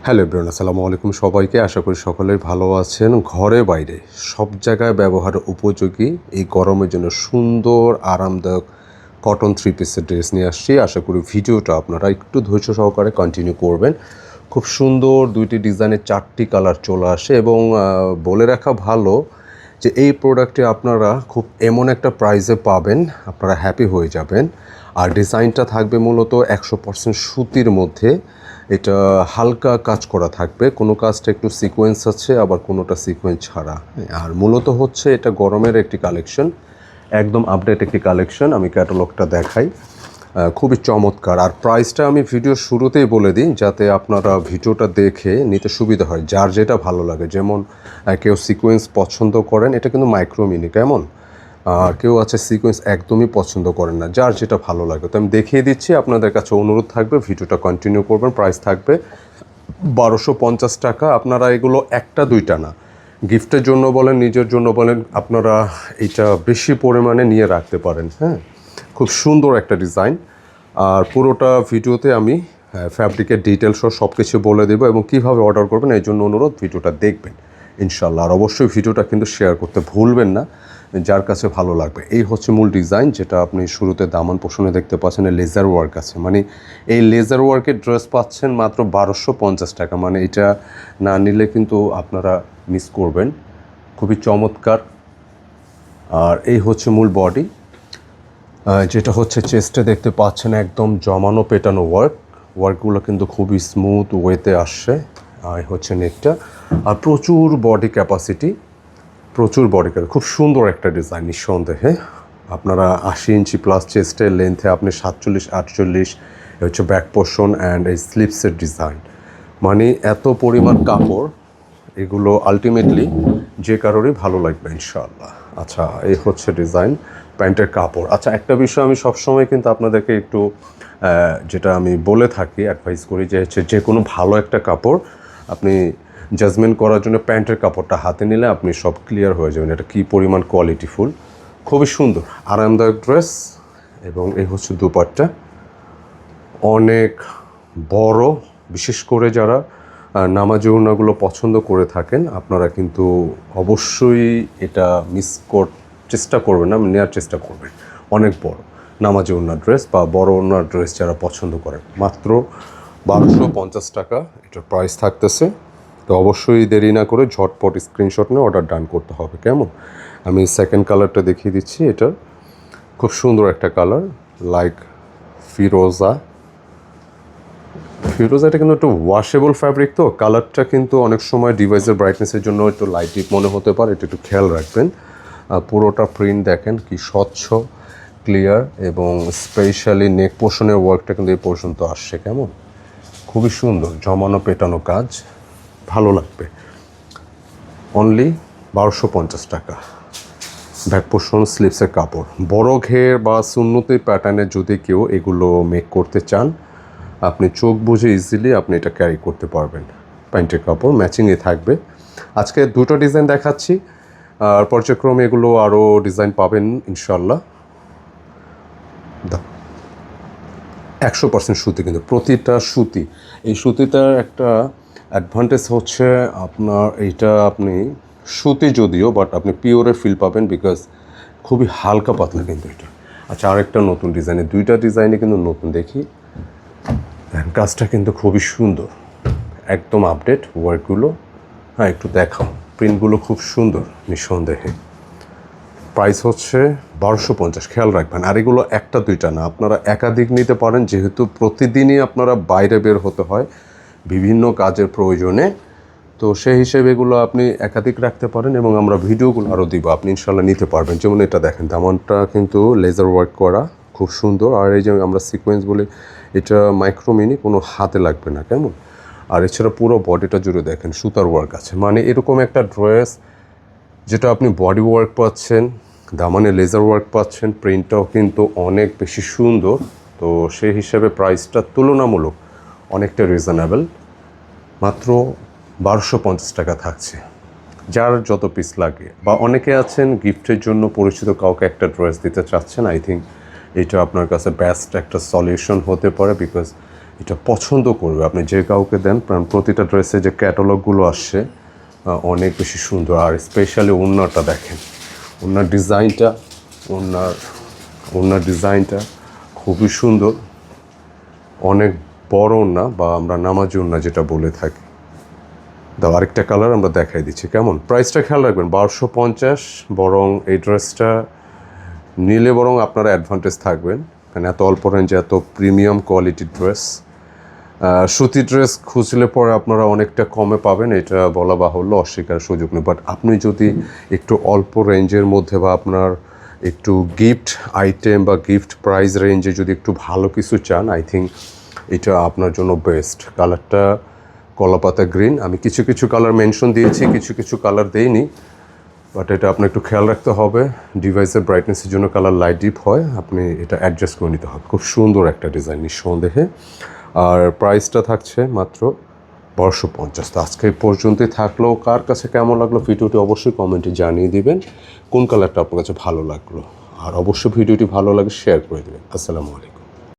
Hello everyone, আসসালামু আলাইকুম সবাইকে। আশা করি সকলেই ভালো আছেন। ঘরে বাইরে সব জায়গায় ব্যবহার উপযোগী এই গরমের জন্য সুন্দর আরামদায়ক কটন থ্রি পিসের ড্রেস নিয়ে আসছি। আশা করি ভিডিওটা আপনারা একটু ধৈর্য সহকারে কন্টিনিউ করবেন। খুব সুন্দর দুইটি ডিজাইনের 4টি কালার চলে আসে এবং বলে রাখা ভালো যে এই প্রোডাক্টে আপনারা খুব এমন একটা প্রাইসে পাবেন, আপনারা হ্যাপি হয়ে যাবেন। আর ডিজাইনটা থাকবে মূলত 100% সুতির মধ্যে। এটা হালকা কাজ করা থাকবে, কোনো কাজটা একটু সিকোয়েন্স আছে, আবার কোনোটা সিকোয়েন্স ছাড়া। আর মূলত হচ্ছে এটা গরমের একটি কালেকশন, একদম আপডেট একটি কালেকশন। আমি ক্যাটালগটা দেখাই, খুবই চমৎকার। আর প্রাইসটা আমি ভিডিও শুরুতেই বলে দিই যাতে আপনারা ভিডিওটা দেখে নিতে সুবিধা হয়, যার যেটা ভালো লাগে। যেমন কেউ সিকোয়েন্স পছন্দ করেন, এটা কিন্তু মাইক্রোমিনি, কেমন? আর কেউ আছে সিকোয়েন্স একদমই পছন্দ করেন না, যার যেটা ভালো লাগে। তো আমি দেখিয়ে দিচ্ছি, আপনাদের কাছে অনুরোধ থাকবে ভিডিওটা কন্টিনিউ করবেন। প্রাইস থাকবে 1250 টাকা। আপনারা এগুলো একটা দুইটা না, গিফটের জন্য বলেন, নিজের জন্য বলেন, আপনারা এটা বেশি পরিমাণে নিয়ে রাখতে পারেন। হ্যাঁ, খুব সুন্দর একটা ডিজাইন। আর পুরোটা ভিডিওতে আমি ফ্যাব্রিকের ডিটেলসও সব কিছু বলে দেবো এবং কীভাবে অর্ডার করবেন এই জন্য অনুরোধ, ভিডিওটা দেখবেন ইনশাল্লাহ। আর অবশ্যই ভিডিওটা কিন্তু শেয়ার করতে ভুলবেন না, যার কাছে ভালো লাগবে। এই হচ্ছে মূল ডিজাইন, যেটা আপনি শুরুতে দামান পোষণে দেখতে পাচ্ছেন। লেজার ওয়ার্ক আছে, মানে এই লেজার ওয়ার্কের ড্রেস পাচ্ছেন মাত্র 1250 টাকা। মানে এটা না নিলে কিন্তু আপনারা মিস করবেন। খুবই চমৎকার। আর এই হচ্ছে মূল বডি, যেটা হচ্ছে চেস্টে দেখতে পাচ্ছেন একদম জমানো পেটানো ওয়ার্কগুলো কিন্তু খুবই স্মুথ ওয়েতে আসছে। আর হচ্ছে নেকটা, আর প্রচুর বডি ক্যাপাসিটি, খুব সুন্দর একটা ডিজাইন নিঃসন্দেহে। আপনারা 80 ইঞ্চি প্লাস চেস্টের লেন্থে আপনি 47-48 হচ্ছে ব্যাক পোর্শন অ্যান্ড এই স্লিপসের ডিজাইন। মানে এত পরিমাণ কাপড়, এগুলো আলটিমেটলি যে কারোরই ভালো লাগবে ইনশাআল্লাহ। আচ্ছা, এই হচ্ছে ডিজাইন, প্যান্টের কাপড়। আচ্ছা, একটা বিষয় আমি সবসময় কিন্তু আপনাদেরকে একটু যেটা আমি বলে থাকি, অ্যাডভাইস করি, যে হচ্ছে যে কোনো ভালো একটা কাপড় আপনি জাজমেন্ট করার জন্য প্যান্টের কাপড়টা হাতে নিলে আপনি সব ক্লিয়ার হয়ে যাবেন এটা কী পরিমাণ কোয়ালিটিফুল। খুবই সুন্দর আরামদায়ক ড্রেস। এবং এই হচ্ছে দুপাট্টা, অনেক বড়। বিশেষ করে যারা নামাজি ওড়নাগুলো পছন্দ করে থাকেন, আপনারা কিন্তু অবশ্যই এটা চেষ্টা করবেন না, নেওয়ার চেষ্টা করবেন। অনেক বড় নামাজি ওড়নার ড্রেস বা বড় ওড়নার ড্রেস যারা পছন্দ করেন, মাত্র 1250 টাকা এটার প্রাইস থাকতেছে। তো অবশ্যই দেরি না করে ঝটপট স্ক্রিনশট নিয়ে অর্ডার ডান করতে হবে, কেমন? আমি সেকেন্ড কালারটা দেখিয়ে দিচ্ছি। এটা খুব সুন্দর একটা কালার, লাইক ফিরোজা। এটা কিন্তু একটু ওয়াশেবল ফ্যাব্রিক, তো কালারটা কিন্তু অনেক সময় ডিভাইসের ব্রাইটনেসের জন্য একটু লাইট ডিপ মনে হতে পারে, এটা একটু খেয়াল রাখবেন। পুরোটা প্রিন্ট দেখেন কি স্বচ্ছ, ক্লিয়ার, এবং স্পেশালি নেক পোর্শনের ওয়ার্কটা কিন্তু এই পর্যন্ত আসছে, কেমন? খুবই সুন্দর জমানো পেটানো কাজ, ভালো লাগবে। অনলি 1250 টাকা। ব্যাক পোর্শন স্লিপসের কাপড়, বড় ঘের বা সুন্নতি প্যাটার্নের যদি কেউ এগুলো মেক করতে চান, আপনি চোখ বুঝে ইজিলি আপনি এটা ক্যারি করতে পারবেন। প্যান্টের কাপড় ম্যাচিংয়ে থাকবে। আজকে দুটো ডিজাইন দেখাচ্ছি, আর পর্যায়ক্রমে এগুলো আরও ডিজাইন পাবেন ইনশাল্লাহ। 100% সুতি, কিন্তু প্রতিটা সুতি। এই সুতিটার একটা অ্যাডভান্টেজ হচ্ছে আপনার এইটা, আপনি সুতি যদিও, বাট আপনি পিওরের ফিল পাবেন, বিকজ খুবই হালকা পাতলা কিন্তু এটা। আচ্ছা, আরেকটা নতুন ডিজাইনে, দুইটা ডিজাইনে কিন্তু নতুন। দেখি, কাজটা কিন্তু খুবই সুন্দর, একদম আপডেট ওয়ার্কগুলো। হ্যাঁ, একটু দেখাও, প্রিন্টগুলো খুব সুন্দর নিঃসন্দেহে। প্রাইস হচ্ছে 1250, খেয়াল রাখবেন। আর এগুলো একটা দুইটা না, আপনারা একাধিক নিতে পারেন, যেহেতু প্রতিদিনই আপনারা বাইরে বের হতে হয় বিভিন্ন কাজের প্রয়োজনে। তো সেই হিসেবে এগুলো আপনি একাধিক রাখতে পারেন এবং আমরা ভিডিওগুলো আরও দিব, আপনি ইনশাল্লাহ নিতে পারবেন। যেমন এটা দেখেন, দামানটা কিন্তু লেজার ওয়ার্ক করা, খুব সুন্দর। আর এই যে আমরা সিকোয়েন্স বলি, এটা মাইক্রোমিনি, কোনো হাতে লাগবে না, কেমন? আর এছাড়া পুরো বডিটা জুড়ে দেখেন সুতার ওয়ার্ক আছে। মানে এরকম একটা ড্রেস যেটা আপনি বডি ওয়ার্ক পাচ্ছেন, দামানে লেজার ওয়ার্ক পাচ্ছেন, প্রিন্টটাও কিন্তু অনেক বেশি সুন্দর। তো সেই হিসাবে প্রাইসটা তুলনামূলক অনেকটা রিজনেবল, মাত্র 1250 টাকা থাকছে। যার যত পিস লাগে, বা অনেকে আছেন গিফটের জন্য পরিচিত কাউকে একটা ড্রেস দিতে চাচ্ছেন, আই থিঙ্ক এটা আপনার কাছে বেস্ট একটা সলিউশন হতে পারে, বিকজ এটা পছন্দ করবে। আপনি যে কাউকে দেন, কারণ প্রতিটা ড্রেসে যে ক্যাটালগুলো আসছে অনেক বেশি সুন্দর। আর স্পেশালি ওড়নাটা দেখেন, ওড়নার ডিজাইনটা, ওড়নার ডিজাইনটা খুবই সুন্দর, অনেক বড় ওড়না, বা আমরা নামাজি ওড়না যেটা বলে থাকি। দাও আরেকটা কালার আমরা দেখাই দিচ্ছি কেমন। প্রাইসটা খেয়াল রাখবেন 1250, বরং এই ড্রেসটা নিলে বরং আপনারা অ্যাডভান্টেজ থাকবেন, কারণ এত অল্প রেঞ্জে এত প্রিমিয়াম কোয়ালিটির ড্রেস। সুতি ড্রেস খুঁজলে পরে আপনারা অনেকটা কমে পাবেন, এটা বলা বাহুল্য, অস্বীকার সুযোগ নেই। বাট আপনি যদি একটু অল্প রেঞ্জের মধ্যে বা আপনার একটু গিফট আইটেম বা গিফট প্রাইস রেঞ্জে যদি একটু ভালো কিছু চান, আই থিঙ্ক এটা আপনার জন্য বেস্ট। কালারটা কলাপাতা গ্রিন, আমি কিছু কিছু কালার মেনশন দিয়েছি, কিছু কিছু কালার দেইনি, বাট এটা আপনার একটু খেয়াল রাখতে হবে। ডিভাইসের ব্রাইটনেসের জন্য কালার লাইট ডিপ হয়, আপনি এটা অ্যাডজাস্ট করে নিতে হবে। খুব সুন্দর একটা ডিজাইন নিঃসন্দেহে। আর প্রাইসটা থাকছে মাত্র 1250। তো আজকে এই পর্যন্তই থাকলো। কার কাছে কেমন লাগলো ভিডিওটি অবশ্যই কমেন্টে জানিয়ে দিবেন, কোন কালারটা আপনার কাছে ভালো লাগলো। আর অবশ্যই ভিডিওটি ভালো লাগে শেয়ার করে দেবেন। আসসালামু আলাইকুম।